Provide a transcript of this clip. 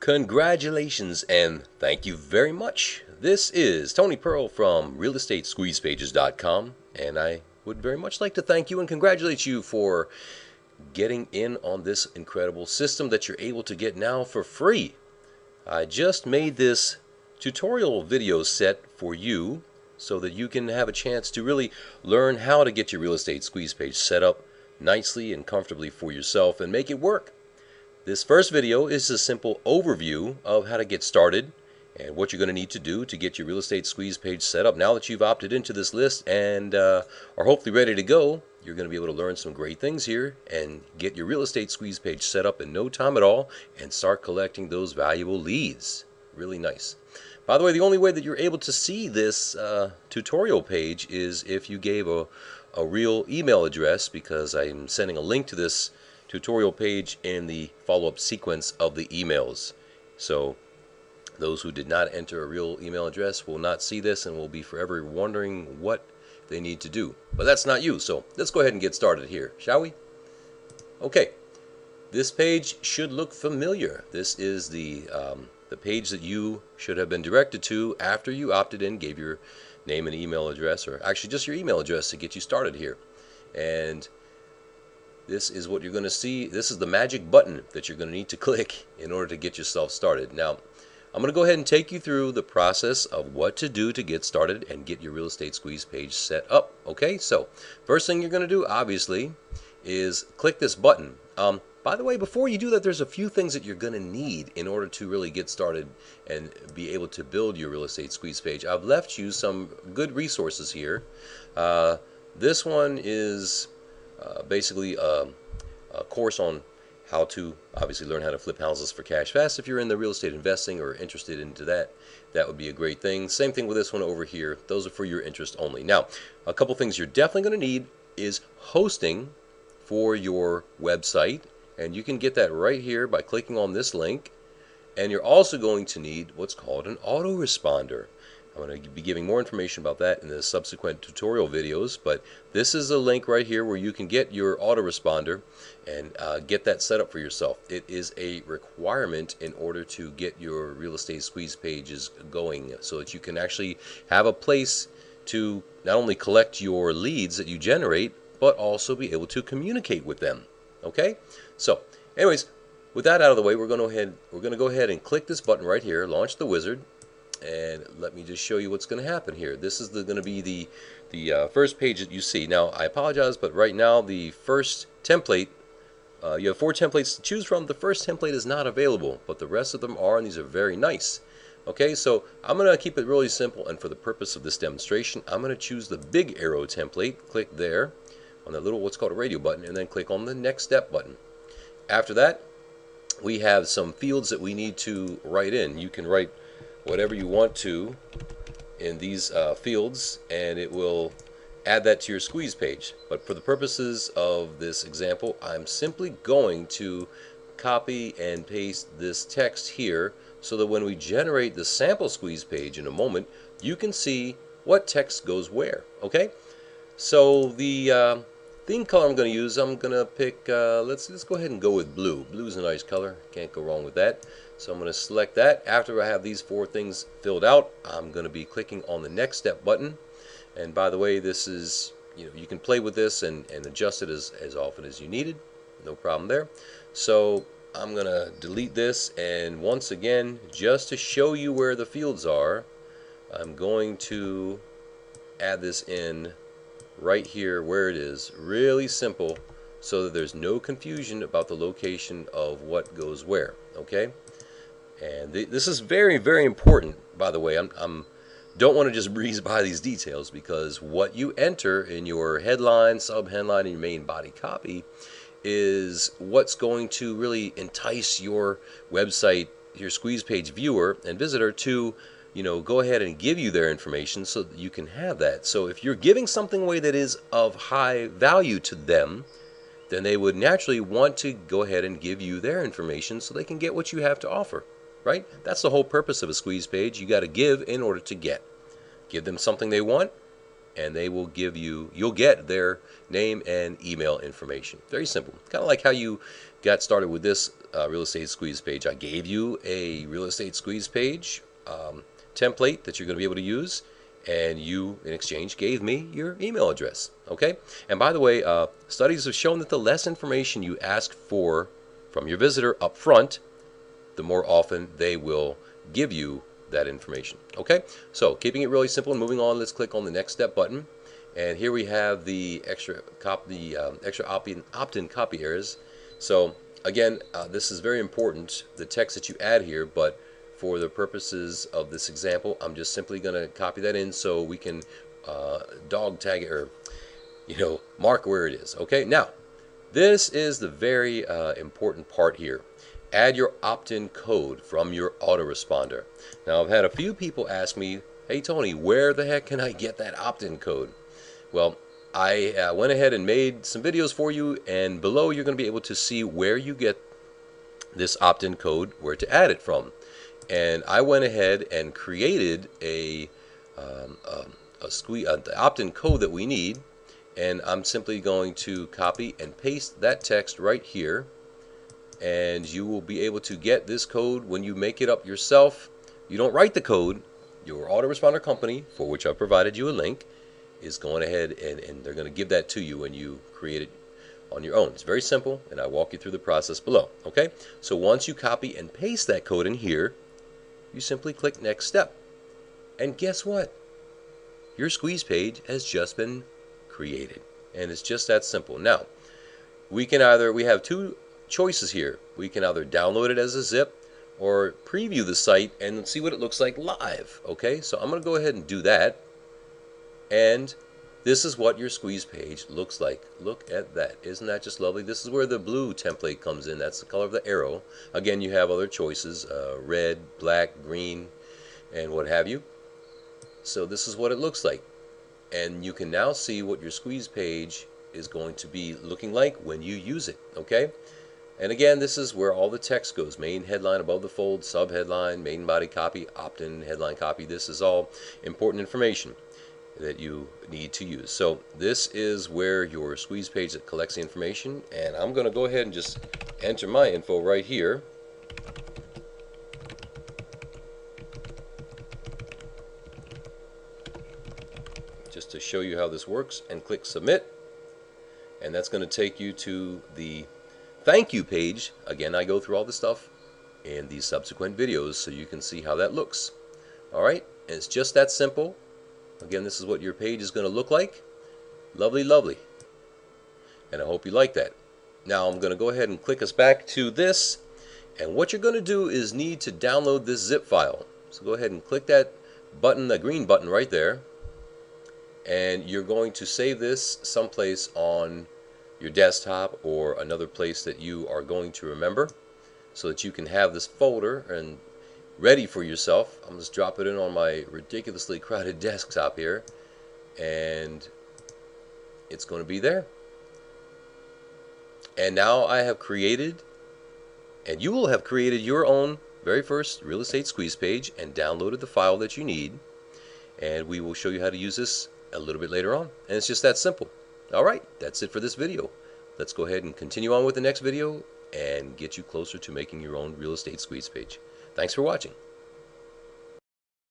Congratulations and thank you very much. This is Tony Pearl from RealEstateSqueezePages.com, and I would very much like to thank you and congratulate you for getting in on this incredible system that you're able to get now for free. I just made this tutorial video set for you so that you can have a chance to really learn how to get your real estate squeeze page set up nicely and comfortably for yourself and make it work. This first video is a simple overview of how to get started and what you're going to need to do to get your real estate squeeze page set up. Now that you've opted into this list and are hopefully ready to go, you're going to be able to learn some great things here and get your real estate squeeze page set up in no time at all and start collecting those valuable leads. Really nice. By the way, the only way that you're able to see this tutorial page is if you gave a real email address, because I'm sending a link to this tutorial page in the follow-up sequence of the emails. So those who did not enter a real email address will not see this and will be forever wondering what they need to do. But that's not you, so let's go ahead and get started here, shall we? Okay, this page should look familiar. This is the page that you should have been directed to after you opted in, gave your name and email address, or actually just your email address to get you started here. And this is what you're going to see. This is the magic button that you're going to need to click in order to get yourself started. Now, I'm going to go ahead and take you through the process of what to do to get started and get your real estate squeeze page set up. Okay, so first thing you're going to do, obviously, is click this button. By the way, before you do that, there's a few things that you're going to need in order to really get started and be able to build your real estate squeeze page. I've left you some good resources here. This one is basically a course on how to obviously learn how to flip houses for cash fast. If you're in the real estate investing or interested into that, that would be a great thing. Same thing with this one over here. Those are for your interest only. Now, a couple things you're definitely going to need is hosting for your website, and you can get that right here by clicking on this link. And you're also going to need what's called an autoresponder. I'm going to be giving more information about that in the subsequent tutorial videos, but this is a link right here where you can get your autoresponder and get that set up for yourself. It is a requirement in order to get your real estate squeeze pages going so that you can actually have a place to not only collect your leads that you generate, but also be able to communicate with them. Okay? So, anyways, with that out of the way, we're going to go ahead and click this button right here, launch the wizard. And let me just show you what's going to happen here. This is going to be the first page that you see. Now, I apologize, but right now the first template, you have 4 templates to choose from. The first template is not available, but the rest of them are, and these are very nice. Okay, so I'm going to keep it really simple, and for the purpose of this demonstration, I'm going to choose the big arrow template. Click there on that little what's called a radio button, and then click on the next step button. After that, we have some fields that we need to write in. You can write whatever you want to in these fields, and it will add that to your squeeze page. But for the purposes of this example, I'm simply going to copy and paste this text here so that when we generate the sample squeeze page in a moment, you can see what text goes where. Okay, so the theme color I'm going to use, I'm going to pick, let's go ahead and go with blue. Blue is a nice color, can't go wrong with that. So I'm going to select that. After I have these 4 things filled out, I'm going to be clicking on the next step button. And by the way, this is, you can play with this and adjust it as often as you needed. No problem there. So I'm going to delete this, and once again, just to show you where the fields are, I'm going to add this in right here where it is. Really simple, so that there's no confusion about the location of what goes where. Okay? And this is very, very important, by the way. Don't want to just breeze by these details, because what you enter in your headline, sub-headline, and your main body copy is what's going to really entice your website, your squeeze page viewer and visitor to, go ahead and give you their information so that you can have that. So if you're giving something away that is of high value to them, then they would naturally want to go ahead and give you their information so they can get what you have to offer. Right? That's the whole purpose of a squeeze page. You got to give in order to get. Give them something they want, and they will give you, you'll get their name and email information. Very simple. Kind of like how you got started with this real estate squeeze page. I gave you a real estate squeeze page template that you're going to be able to use, and you in exchange gave me your email address. Okay, and by the way, studies have shown that the less information you ask for from your visitor up front, the more often they will give you that information. Okay, so keeping it really simple and moving on, let's click on the next step button, and here we have the extra opt-in copy errors. So again, this is very important, the text that you add here, but for the purposes of this example, I'm just simply going to copy that in so we can dog tag it, or mark where it is. Okay, now this is the very important part here. Add your opt-in code from your autoresponder. Now, I've had a few people ask me, hey Tony, where the heck can I get that opt-in code? Well, I went ahead and made some videos for you, and below you're going to be able to see where you get this opt-in code, where to add it from. And I went ahead and created the opt-in code that we need, and I'm simply going to copy and paste that text right here, and you will be able to get this code when you make it up yourself. You don't write the code. Your autoresponder company, for which I provided you a link, is going ahead and they're going to give that to you when you create it on your own. It's very simple, and I walk you through the process below. Okay, so once you copy and paste that code in here, you simply click next step, and guess what? Your squeeze page has just been created, and it's just that simple. Now we have two choices here. We can either download it as a zip or preview the site and see what it looks like live. Okay, so I'm going to go ahead and do that, and this is what your squeeze page looks like. Look at that. Isn't that just lovely? This is where the blue template comes in. That's the color of the arrow. Again, you have other choices, red, black, green, and what have you. So this is what it looks like, and you can now see what your squeeze page is going to be looking like when you use it. Okay, and again, this is where all the text goes: main headline, above the fold, sub headline, main body copy, opt-in headline copy. This is all important information that you need to use. So this is where your squeeze page that collects the information, and I'm going to go ahead and just enter my info right here. Just to show you how this works, and click submit, and that's going to take you to the thank you page. Again, I go through all the stuff in these subsequent videos so you can see how that looks. Alright, and it's just that simple. Again, this is what your page is going to look like. Lovely, lovely, and I hope you like that. Now I'm going to go ahead and click us back to this, and what you're going to do is need to download this zip file. So go ahead and click that button, the green button right there, and you're going to save this someplace on your desktop or another place that you are going to remember, so that you can have this folder and ready for yourself. I'm just drop it in on my ridiculously crowded desktop here, and it's going to be there. And now I have created, and you will have created, your own very first real estate squeeze page and downloaded the file that you need, and we will show you how to use this a little bit later on, and it's just that simple. Alright, that's it for this video. Let's go ahead and continue on with the next video and get you closer to making your own real estate squeeze page. Thanks for watching.